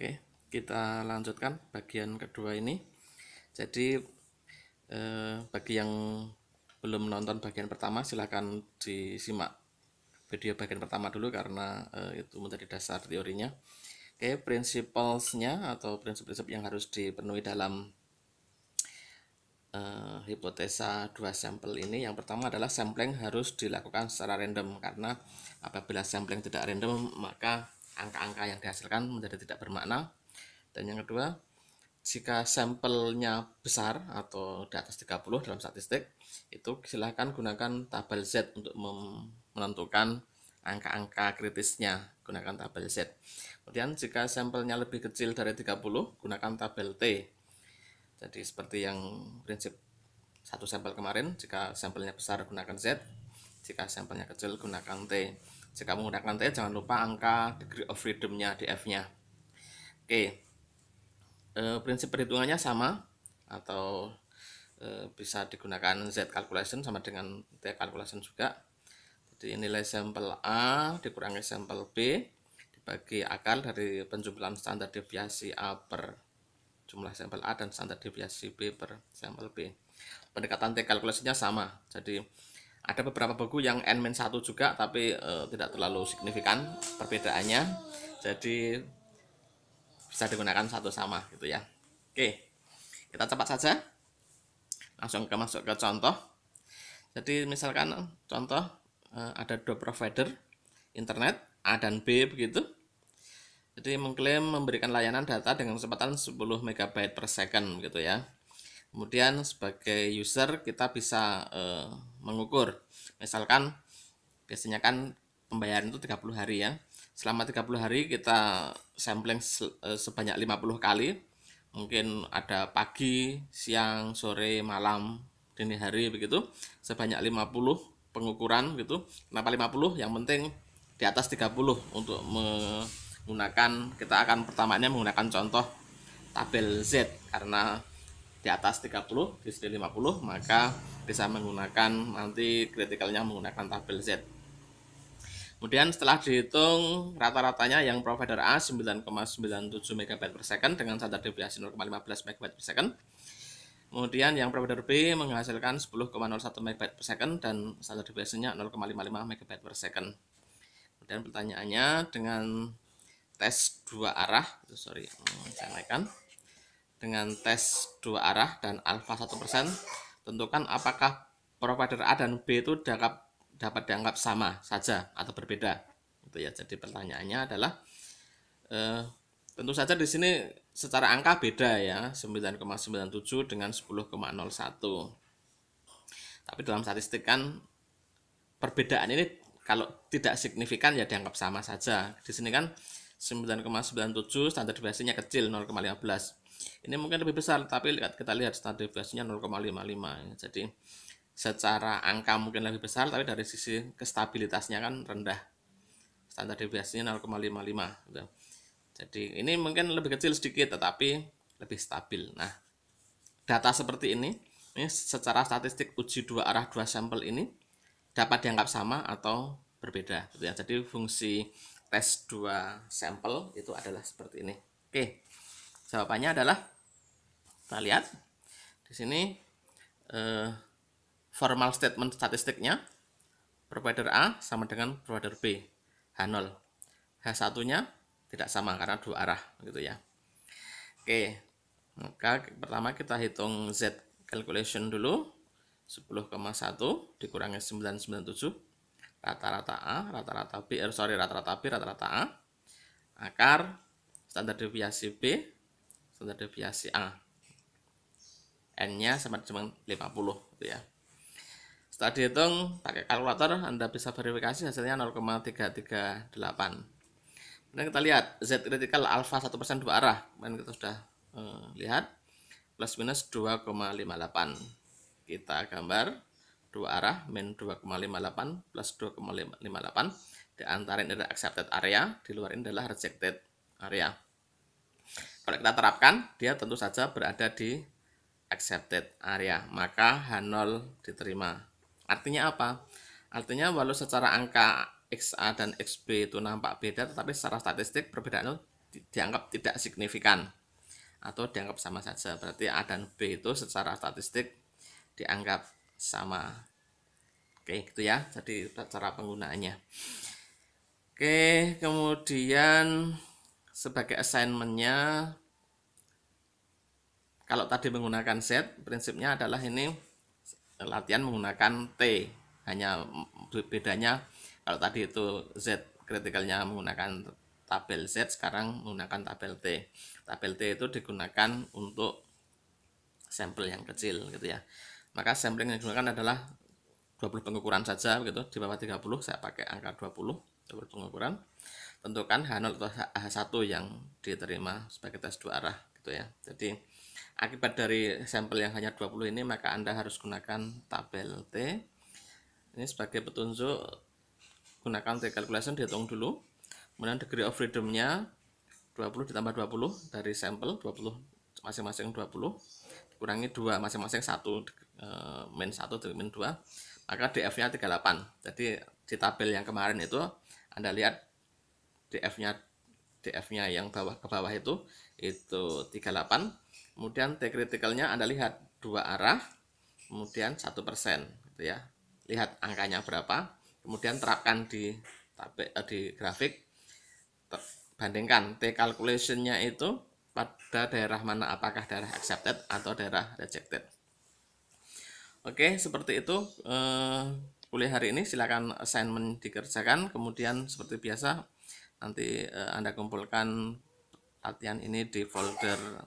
Oke, kita lanjutkan bagian kedua ini. Jadi bagi yang belum nonton bagian pertama, silahkan disimak video bagian pertama dulu karena itu menjadi dasar teorinya. Oke, principles-nya atau prinsip-prinsip yang harus dipenuhi dalam hipotesa dua sampel ini. Yang pertama adalah sampling harus dilakukan secara random, karena apabila sampling tidak random maka angka-angka yang dihasilkan menjadi tidak bermakna. Dan yang kedua, jika sampelnya besar atau di atas 30 dalam statistik, itu silahkan gunakan tabel Z untuk menentukan angka-angka kritisnya, gunakan tabel Z. Kemudian jika sampelnya lebih kecil dari 30, gunakan tabel T. Jadi seperti yang prinsip satu sampel kemarin, jika sampelnya besar gunakan Z, jika sampelnya kecil gunakan T. Jika menggunakan T, jangan lupa angka degree of freedom-nya di F-nya. Oke, prinsip perhitungannya sama atau bisa digunakan Z calculation sama dengan T calculation juga. Jadi nilai sampel A dikurangi sampel B dibagi akar dari penjumlahan standar deviasi A per jumlah sampel A dan standar deviasi B per sampel B. Pendekatan T calculation-nya sama. Jadi ada beberapa buku yang N-1 juga, tapi tidak terlalu signifikan perbedaannya. Jadi bisa digunakan satu sama gitu ya. Oke, kita cepat saja langsung masuk ke contoh. Jadi misalkan contoh ada dua provider internet A dan B begitu. Jadi mengklaim memberikan layanan data dengan kecepatan 10 MB per second gitu ya. Kemudian sebagai user kita bisa mengukur, misalkan biasanya kan pembayaran itu 30 hari ya. Selama 30 hari kita sampling sebanyak 50 kali. Mungkin ada pagi, siang, sore, malam, dini hari begitu. Sebanyak 50 pengukuran gitu. Kenapa 50? Yang penting di atas 30 untuk menggunakan, kita akan pertamanya menggunakan contoh tabel Z karena di atas 30 di sini 50, maka bisa menggunakan nanti kritikalnya menggunakan tabel Z. Kemudian setelah dihitung rata-ratanya yang provider A 9,97 MB per second dengan standar deviasi 0,15 MB per second. Kemudian yang provider B menghasilkan 10,01 MB per second dan standar deviasinya 0,55 MB per second. Kemudian pertanyaannya dengan tes dua arah, saya naikkan. Dengan tes dua arah dan alfa 1%, tentukan apakah provider A dan B itu dapat dianggap sama saja atau berbeda. Gitu ya. Jadi pertanyaannya adalah tentu saja di sini secara angka beda ya, 9,97 dengan 10,01. Tapi dalam statistik kan perbedaan ini kalau tidak signifikan ya dianggap sama saja. Di sini kan 9,97 standar deviasinya kecil 0,15. Ini mungkin lebih besar, tapi kita lihat standar deviasinya 0,55. Jadi secara angka mungkin lebih besar, tapi dari sisi kestabilitasnya kan rendah. Standar deviasinya 0,55. Gitu. Jadi ini mungkin lebih kecil sedikit, tetapi lebih stabil. Nah, data seperti ini secara statistik uji dua arah dua sampel ini dapat dianggap sama atau berbeda. Gitu ya. Jadi fungsi tes dua sampel itu adalah seperti ini. Oke. Jawabannya adalah kita lihat di sini formal statement statistiknya provider A sama dengan provider B H0. H1-nya tidak sama karena dua arah gitu ya. Oke. Maka pertama kita hitung Z calculation dulu. 10,1 dikurangi 997 rata-rata A, rata-rata B, rata-rata B, rata-rata A, akar standar deviasi B, standar deviasi A, N-nya sama dengan 50 gitu ya. Setelah dihitung pakai kalkulator, Anda bisa verifikasi hasilnya 0,338. Kemudian kita lihat Z critical alpha 1% dua arah. Kemarin kita sudah lihat plus minus 2,58. Kita gambar dua arah min 2,58 plus 2,58. Di antara ini adalah accepted area, di luar ini adalah rejected area. Kalau kita terapkan, dia tentu saja berada di accepted area, maka H0 diterima. Artinya apa? Artinya walau secara angka XA dan XB itu nampak beda, tetapi secara statistik perbedaan itu dianggap tidak signifikan atau dianggap sama saja. Berarti A dan B itu secara statistik dianggap sama. Oke, gitu ya. Jadi cara penggunaannya. Oke, kemudian sebagai assignmentnya, kalau tadi menggunakan Z, prinsipnya adalah ini latihan menggunakan T. Hanya bedanya kalau tadi itu Z kritikalnya menggunakan tabel Z, sekarang menggunakan tabel T. Tabel T itu digunakan untuk sampel yang kecil gitu ya. Maka sampling yang digunakan adalah 20 pengukuran saja begitu. Di bawah 30 saya pakai angka 20 pengukuran. Tentukan H0 atau H1 yang diterima sebagai tes dua arah gitu ya. Jadi akibat dari sampel yang hanya 20 ini, maka Anda harus gunakan tabel T. Ini sebagai petunjuk, gunakan T calculation, dihitung dulu. Kemudian degree of freedom-nya 20 ditambah 20 dari sampel, 20 masing-masing 20 kurangi 2 masing-masing 1, min 1 dari min 2, maka DF-nya 38. Jadi di tabel yang kemarin itu Anda lihat DF-nya yang bawah ke bawah itu 38. Kemudian T kritikalnya Anda lihat dua arah, kemudian 1% gitu ya. Lihat angkanya berapa, kemudian terapkan di tabel, di grafik, bandingkan T calculation-nya itu pada daerah mana, apakah daerah accepted atau daerah rejected. Oke, seperti itu kuliah hari ini. Silakan assignment dikerjakan, kemudian seperti biasa nanti Anda kumpulkan latihan ini di folder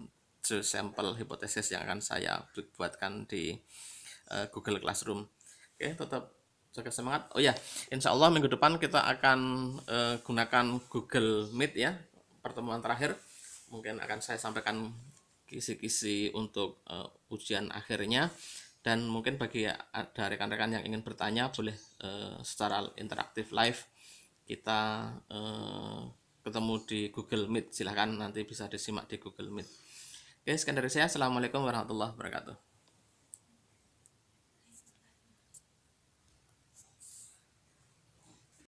sampel hipotesis yang akan saya buatkan di Google Classroom. Oke, tetap jaga semangat. Oh ya, insya Allah minggu depan kita akan gunakan Google Meet ya, pertemuan terakhir. Mungkin akan saya sampaikan kisi-kisi untuk ujian akhirnya, dan mungkin bagi ada rekan-rekan yang ingin bertanya boleh secara interaktif live kita ketemu di Google Meet. Silahkan nanti bisa disimak di Google Meet. Oke, sekian dari saya. Assalamualaikum warahmatullahi wabarakatuh.